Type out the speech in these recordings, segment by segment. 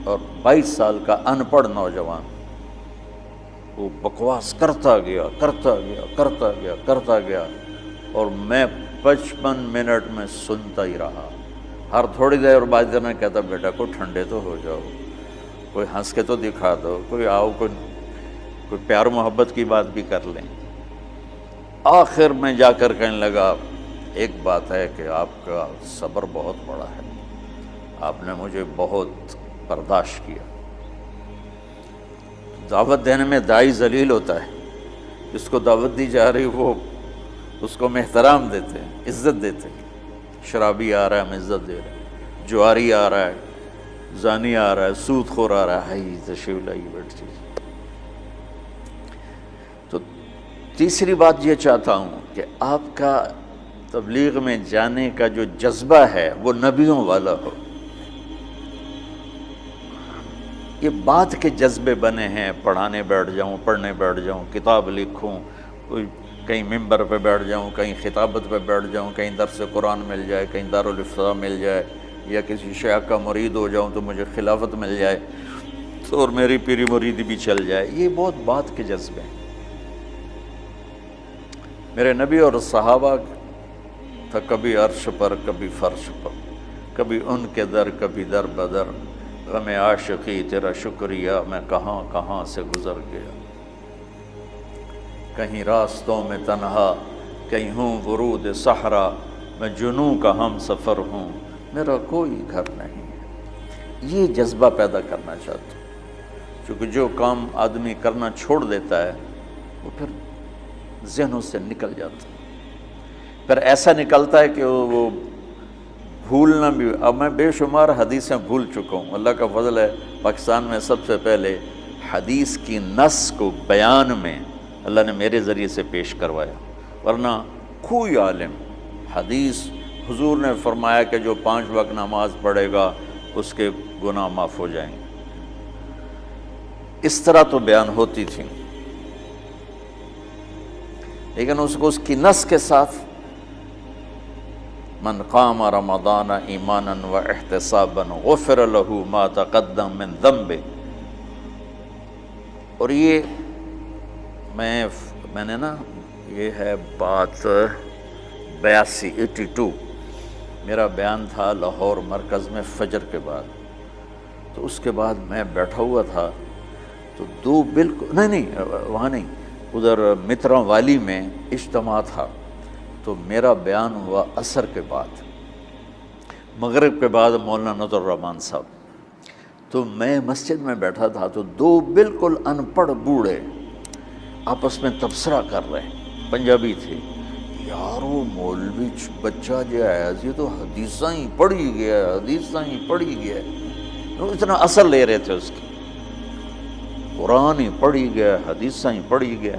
اور 22 سال کا ان پڑھ نوجوان، وہ بکواس کرتا گیا اور میں 55 منٹ میں سنتا ہی رہا۔ ہر تھوڑی دیر بعد میں کہتا بیٹا کوئی ٹھنڈے تو ہو جاؤ، کوئی ہنس کے تو دکھا دو، کوئی آؤ، کوئی پیار محبت کی بات بھی کر لیں۔ آخر میں جا کر کہنے لگا ایک بات ہے کہ آپ کا صبر بہت بڑا ہے، آپ نے مجھے بہت برداشت کیا۔ دعوت دینے میں داعی ذلیل ہوتا ہے، جس کو دعوت دی جا رہی وہ اس کو ہم احترام دیتے ہیں، عزت دیتے ہیں۔ شرابی آ رہا ہے ہم عزت دے رہے ہیں، جواری آ رہا ہے، زانی آ رہا ہے، سود خور آ رہا ہے، تشریف لائیے بیٹھ جائیے۔ تو تیسری بات یہ چاہتا ہوں کہ آپ کا تبلیغ میں جانے کا جو جذبہ ہے وہ نبیوں والا ہو۔ یہ بات کے جذبے بنے ہیں، پڑھانے بیٹھ جاؤں، پڑھنے بیٹھ جاؤں، کتاب لکھوں، کوئی کہیں ممبر پہ بیٹھ جاؤں، کہیں خطابت پہ بیٹھ جاؤں، کہیں درس قرآن مل جائے، کہیں دارالافتاء مل جائے، یا کسی شیخ کا مرید ہو جاؤں تو مجھے خلافت مل جائے تو اور میری پیری مریدی بھی چل جائے، یہ بہت بات کے جذبے ہیں۔ میرے نبی اور صحابہ تھا کبھی عرش پر کبھی فرش پر، کبھی ان کے در کبھی در بدر، غم عاشقی تیرا شکریہ میں کہاں کہاں سے گزر گیا، کہیں راستوں میں تنہا کہیں ہوں ورود صحرا، میں جنوں کا ہم سفر ہوں میرا کوئی گھر نہیں ہے۔ یہ جذبہ پیدا کرنا چاہتا ہوں، چونکہ جو کام آدمی کرنا چھوڑ دیتا ہے وہ پھر ذہنوں سے نکل جاتا ہے، پھر ایسا نکلتا ہے کہ وہ بھولنا بھی۔ اب میں بے شمار حدیثیں بھول چکا ہوں، اللہ کا فضل ہے پاکستان میں سب سے پہلے حدیث کی نص کو بیان میں اللہ نے میرے ذریعے سے پیش کروایا، ورنہ کوئی عالم حدیث حضور نے فرمایا کہ جو 5 وقت نماز پڑھے گا اس کے گناہ معاف ہو جائیں گے، اس طرح تو بیان ہوتی تھی، لیکن اس کو اس کی نص کے ساتھ من قام رمضان ایمانا و احتسابا غفر له ما تقدم من ذنبه۔ اور یہ میں نے نا، یہ ہے بات 82 میرا بیان تھا لاہور مرکز میں فجر کے بعد، تو اس کے بعد میں بیٹھا ہوا تھا تو دو بالکل نہیں وہاں نہیں، ادھر متراں والی میں اجتماع تھا، تو میرا بیان ہوا عصر کے بعد، مغرب کے بعد مولانا نذر الرحمان صاحب، تو میں مسجد میں بیٹھا تھا تو 2 بالکل ان پڑھ بوڑھے آپس میں تبصرہ کر رہے ہیں، پنجابی تھے، یار وہ مولوی بچہ جو ہے یہ تو حدیثاں ہی پڑھی گیا، وہ اتنا اثر لے رہے تھے اس کی، قرآن ہی پڑھی گیا، حدیثاں ہی پڑھی گیا۔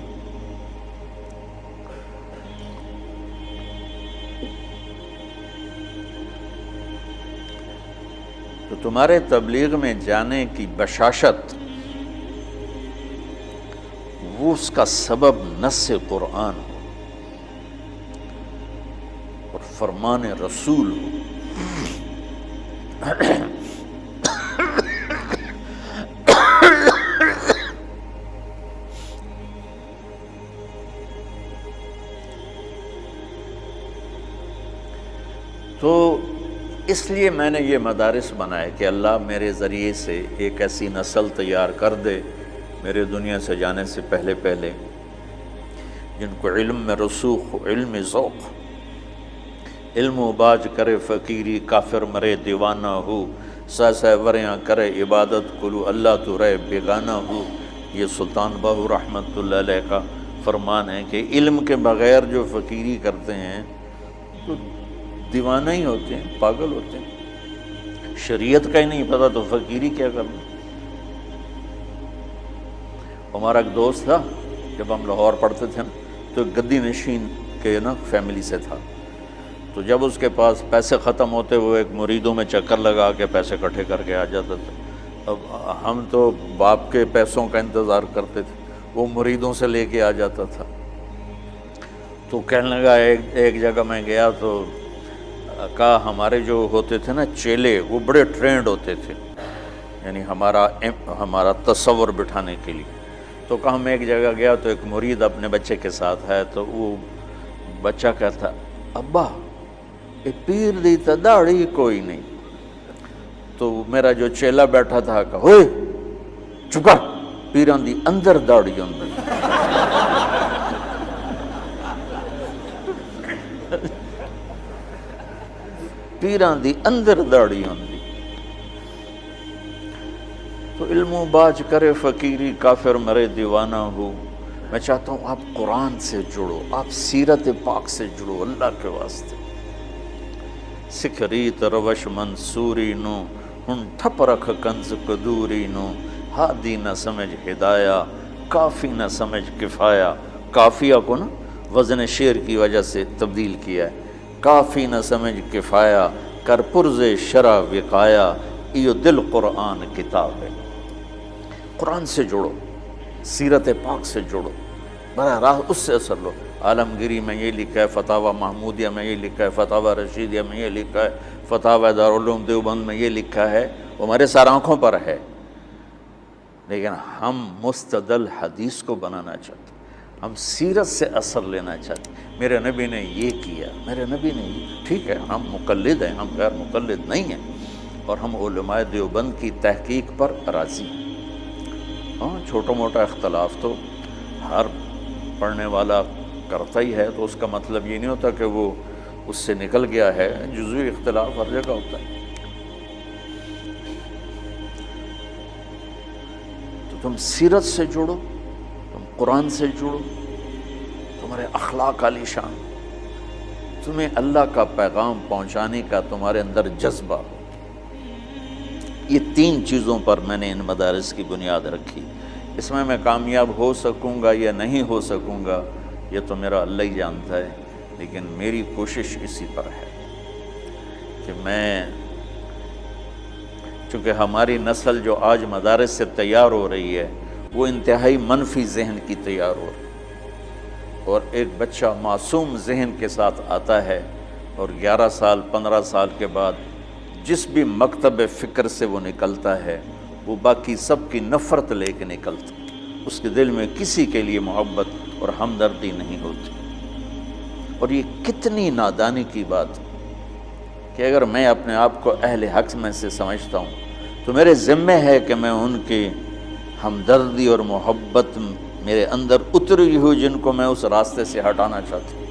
تو تمہارے تبلیغ میں جانے کی بشاشت وہ اس کا سبب نص قرآن ہو اور فرمان رسول ہو۔ تو اس لیے میں نے یہ مدارس بنائے کہ اللہ میرے ذریعے سے ایک ایسی نسل تیار کر دے میرے دنیا سے جانے سے پہلے جن کو علم میں رسوخ، علم ذوق، علم و باج کرے فقیری، کافر مرے دیوانہ ہو، سہ وریاں کرے عبادت کلو اللہ تو رہے بیگانہ ہو۔ یہ سلطان باہو رحمۃ اللہ علیہ کا فرمان ہے کہ علم کے بغیر جو فقیری کرتے ہیں تو دیوانہ ہی ہوتے ہیں، پاگل ہوتے ہیں، شریعت کا ہی نہیں پتہ تو فقیری کیا کرنا۔ ہمارا ایک دوست تھا، جب ہم لاہور پڑھتے تھے تو گدی نشین کے فیملی سے تھا، تو جب اس کے پاس پیسے ختم ہوتے وہ ایک مریدوں میں چکر لگا کے پیسے اکٹھے کر کے آ جاتا تھا۔ اب ہم تو باپ کے پیسوں کا انتظار کرتے تھے، وہ مریدوں سے لے کے آ جاتا تھا۔ تو کہنے لگا ایک جگہ میں گیا تو کہا ہمارے جو ہوتے تھے نا چیلے، وہ بڑے ٹرینڈ ہوتے تھے، یعنی ہمارا تصور بٹھانے کے لیے۔ تو کہاں میں ایک جگہ گیا تو ایک مرید اپنے بچے کے ساتھ ہے، تو وہ بچہ کہتا ابا یہ پیر دی تا داڑھی کوئی نہیں۔ تو میرا جو چیلا بیٹھا تھا کہا ہوئے چپ کر، پیران دی اندر داڑھی ہوندی۔ پیران دی اندر داڑھی ہوندی۔ تو علم و باج کرے فقیری کافر مرے دیوانہ ہو۔ میں چاہتا ہوں آپ قرآن سے جڑو، آپ سیرت پاک سے جڑو اللہ کے واسطے۔ سکھ ریت روش منصوری نو ہن ٹھپ رکھ کنز قدوری نو، ہادی نہ سمجھ ہدایہ کافی نہ سمجھ کفایہ۔ کافیہ کو نا وزن شعر کی وجہ سے تبدیل کیا ہے، کافی نہ سمجھ کفایہ کر پرز شرع وقایا، ایو دل قرآن کتاب ہے۔ قرآن سے جڑو، سیرت پاک سے جڑو، براہ راست اس سے اثر لو۔ عالمگیری میں یہ لکھا ہے، فتاوی محمودیہ میں یہ لکھا ہے، فتاوی رشیدیہ میں یہ لکھا ہے، فتاوی دارالعلوم دیوبند میں یہ لکھا ہے، وہ ہمارے سارے آنکھوں پر ہے، لیکن ہم مستدل حدیث کو بنانا چاہتے ہیں، ہم سیرت سے اثر لینا چاہتے ہیں۔ میرے نبی نے یہ کیا، میرے نبی نے یہ، ٹھیک ہے ہم مقلد ہیں، ہم غیر مقلد نہیں ہیں، اور ہم علماء دیوبند کی تحقیق پر راضی ہیں۔ ہاں چھوٹا موٹا اختلاف تو ہر پڑھنے والا کرتا ہی ہے، تو اس کا مطلب یہ نہیں ہوتا کہ وہ اس سے نکل گیا ہے، جزوی اختلاف ہر جگہ ہوتا ہے۔ تو تم سیرت سے جڑو، تم قرآن سے جڑو، تمہارے اخلاق عالی شان، تمہیں اللہ کا پیغام پہنچانے کا تمہارے اندر جذبہ ہو۔ یہ تین چیزوں پر میں نے ان مدارس کی بنیاد رکھی۔ اس میں کامیاب ہو سکوں گا یا نہیں ہو سکوں گا یہ تو میرا اللہ ہی جانتا ہے، لیکن میری کوشش اسی پر ہے کہ میں، چونکہ ہماری نسل جو آج مدارس سے تیار ہو رہی ہے وہ انتہائی منفی ذہن کی تیار ہو رہی ہے، اور ایک بچہ معصوم ذہن کے ساتھ آتا ہے اور 11 سال 15 سال کے بعد جس بھی مکتب فکر سے وہ نکلتا ہے وہ باقی سب کی نفرت لے کے نکلتا، اس کے دل میں کسی کے لیے محبت اور ہمدردی نہیں ہوتی۔ اور یہ کتنی نادانی کی بات ہے کہ اگر میں اپنے آپ کو اہل حق میں سے سمجھتا ہوں تو میرے ذمہ ہے کہ میں ان کی ہمدردی اور محبت میرے اندر اتری ہوئی جن کو میں اس راستے سے ہٹانا چاہتا ہوں،